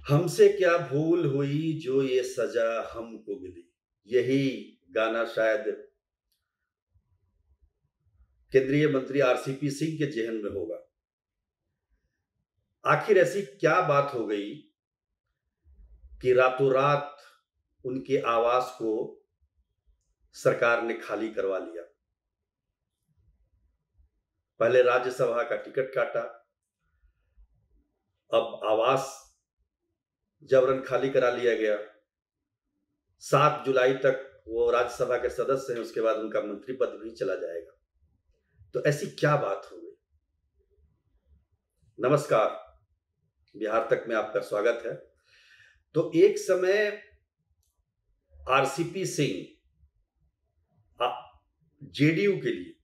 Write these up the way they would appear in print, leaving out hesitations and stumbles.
हमसे क्या भूल हुई जो ये सजा हमको मिली। यही गाना शायद केंद्रीय मंत्री आरसीपी सिंह के जेहन में होगा। आखिर ऐसी क्या बात हो गई कि रातों रात उनके आवास को सरकार ने खाली करवा लिया। पहले राज्यसभा का टिकट काटा, अब आवास जबरन खाली करा लिया गया। 7 जुलाई तक वो राज्यसभा के सदस्य हैं, उसके बाद उनका मंत्री पद भी चला जाएगा। तो ऐसी क्या बात हो गई? नमस्कार, बिहार तक में आपका स्वागत है। तो एक समय आरसीपी सिंह जेडीयू के लिए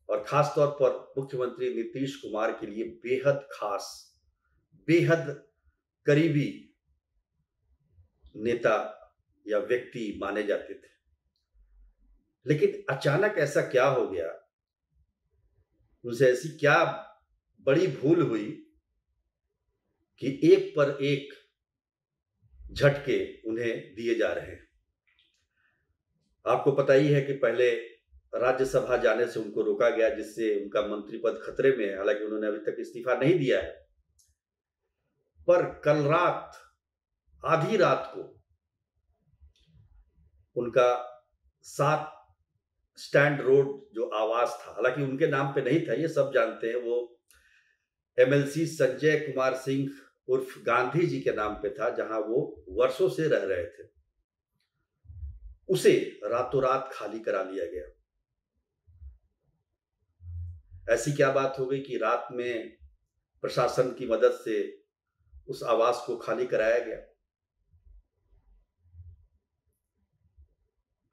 और खास तौर पर मुख्यमंत्री नीतीश कुमार के लिए बेहद खास, बेहद करीबी नेता या व्यक्ति माने जाते थे। लेकिन अचानक ऐसा क्या हो गया, उनसे ऐसी क्या बड़ी भूल हुई कि एक पर एक झटके उन्हें दिए जा रहे हैं। आपको पता ही है कि पहले राज्यसभा जाने से उनको रोका गया, जिससे उनका मंत्री पद खतरे में है। हालांकि उन्होंने अभी तक इस्तीफा नहीं दिया है, पर कल रात आधी रात को उनका 7 स्टैंड रोड जो आवास था, हालांकि उनके नाम पे नहीं था, ये सब जानते हैं, वो एमएलसी संजय कुमार सिंह उर्फ गांधी जी के नाम पे था, जहां वो वर्षों से रह रहे थे। उसे रातों रात खाली करा लिया गया। ऐसी क्या बात हो गई कि रात में प्रशासन की मदद से उस आवास को खाली कराया गया।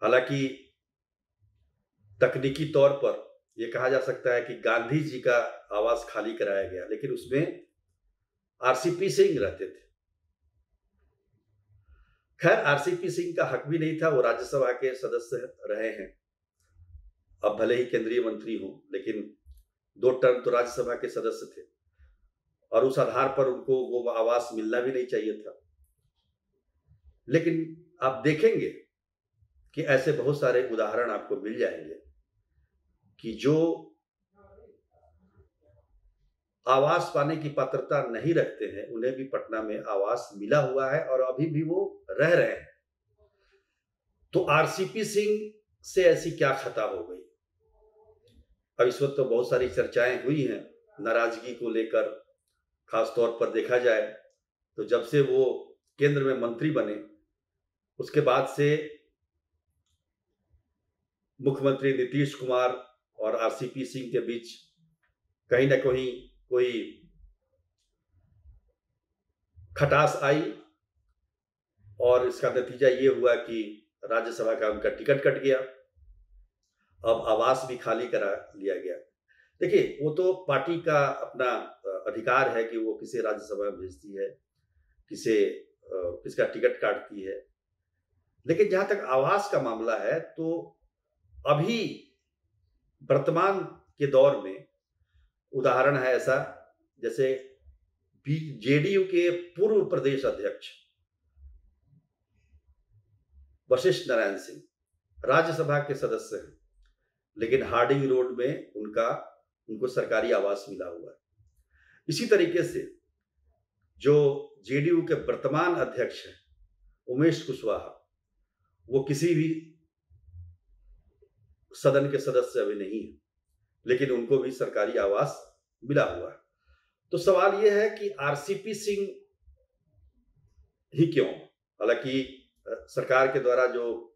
हालांकि तकनीकी तौर पर यह कहा जा सकता है कि गांधी जी का आवास खाली कराया गया, लेकिन उसमें आरसीपी सिंह रहते थे। खैर, आरसीपी सिंह का हक भी नहीं था, वो राज्यसभा के सदस्य रहे हैं। अब भले ही केंद्रीय मंत्री हों, लेकिन 2 टर्म तो राज्यसभा के सदस्य थे और उस आधार पर उनको वो आवास मिलना भी नहीं चाहिए था। लेकिन आप देखेंगे कि ऐसे बहुत सारे उदाहरण आपको मिल जाएंगे कि जो आवास पाने की पात्रता नहीं रखते हैं, उन्हें भी पटना में आवास मिला हुआ है और अभी भी वो रह रहे हैं। तो आरसीपी सिंह से ऐसी क्या खता हो गई? अब इस वक्त तो बहुत सारी चर्चाएं हुई हैं नाराजगी को लेकर। खास तौर पर देखा जाए तो जब से वो केंद्र में मंत्री बने, उसके बाद से मुख्यमंत्री नीतीश कुमार और आरसीपी सिंह के बीच कहीं ना कहीं कोई खटास आई और इसका नतीजा ये हुआ कि राज्यसभा का उनका टिकट कट गया। अब आवास भी खाली करा लिया गया। देखिए, वो तो पार्टी का अपना अधिकार है कि वो किसे राज्यसभा में भेजती है, किसका टिकट काटती है। लेकिन जहां तक आवास का मामला है, तो अभी वर्तमान के दौर में उदाहरण है ऐसा, जैसे जेडीयू के पूर्व प्रदेश अध्यक्ष वशिष्ठ नारायण सिंह राज्यसभा के सदस्य हैं, लेकिन हार्डिंग रोड में उनको सरकारी आवास मिला हुआ है। इसी तरीके से जो जेडीयू के वर्तमान अध्यक्ष हैं उमेश कुशवाहा, वो किसी भी सदन के सदस्य अभी नहीं है, लेकिन उनको भी सरकारी आवास मिला हुआ है। तो सवाल यह है कि आरसीपी सिंह ही क्यों? हालांकि सरकार के द्वारा जो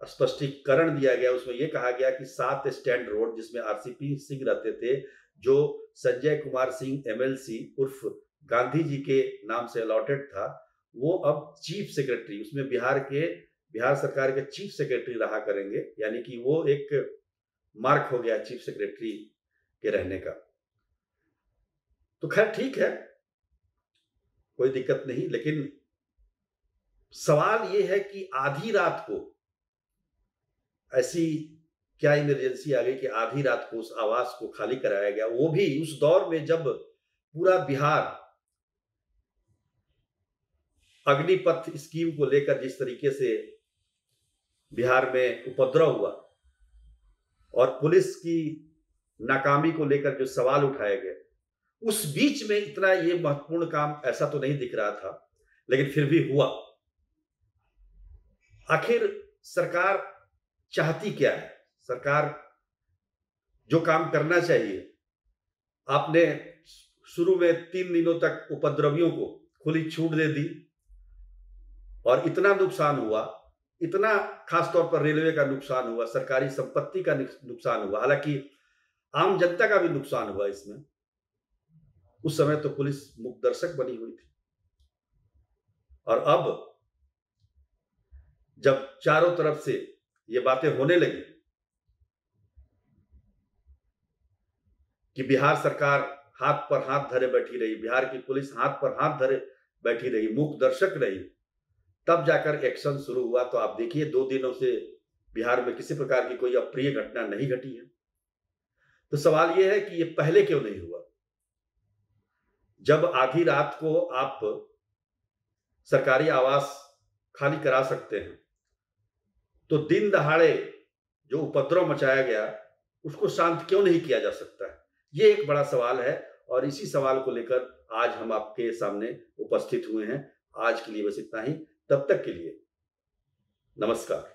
स्पष्टीकरण दिया गया, उसमें यह कहा गया कि 7 स्टैंड रोड, जिसमें आरसीपी सिंह रहते थे, जो संजय कुमार सिंह एमएलसी उर्फ गांधी जी के नाम से अलॉटेड था, वो अब चीफ सेक्रेटरी, उसमें बिहार सरकार के चीफ सेक्रेटरी रहा करेंगे। यानी कि वो एक मार्क हो गया चीफ सेक्रेटरी के रहने का। तो खैर ठीक है, कोई दिक्कत नहीं। लेकिन सवाल ये है कि आधी रात को ऐसी क्या इमरजेंसी आ गई कि आधी रात को उस आवास को खाली कराया गया, वो भी उस दौर में जब पूरा बिहार अग्निपथ स्कीम को लेकर जिस तरीके से बिहार में उपद्रव हुआ और पुलिस की नाकामी को लेकर जो सवाल उठाए गए, उस बीच में इतना ये महत्वपूर्ण काम ऐसा तो नहीं दिख रहा था, लेकिन फिर भी हुआ। आखिर सरकार चाहती क्या है? सरकार जो काम करना चाहिए, आपने शुरू में 3 दिनों तक उपद्रवियों को खुली छूट दे दी और इतना नुकसान हुआ, इतना खासतौर पर रेलवे का नुकसान हुआ, सरकारी संपत्ति का नुकसान हुआ, हालांकि आम जनता का भी नुकसान हुआ इसमें। उस समय तो पुलिस मूक दर्शक बनी हुई थी और अब जब चारों तरफ से ये बातें होने लगी कि बिहार सरकार हाथ पर हाथ धरे बैठी रही, बिहार की पुलिस हाथ पर हाथ धरे बैठी रही, मूक दर्शक रही, तब जाकर एक्शन शुरू हुआ। तो आप देखिए 2 दिनों से बिहार में किसी प्रकार की कोई अप्रिय घटना नहीं घटी है। तो सवाल यह है कि ये पहले क्यों नहीं हुआ? जब आधी रात को आप सरकारी आवास खाली करा सकते हैं, तो दिन दहाड़े जो उपद्रव मचाया गया उसको शांत क्यों नहीं किया जा सकता है? ये एक बड़ा सवाल है और इसी सवाल को लेकर आज हम आपके सामने उपस्थित हुए हैं। आज के लिए बस इतना ही। तब तक के लिए नमस्कार।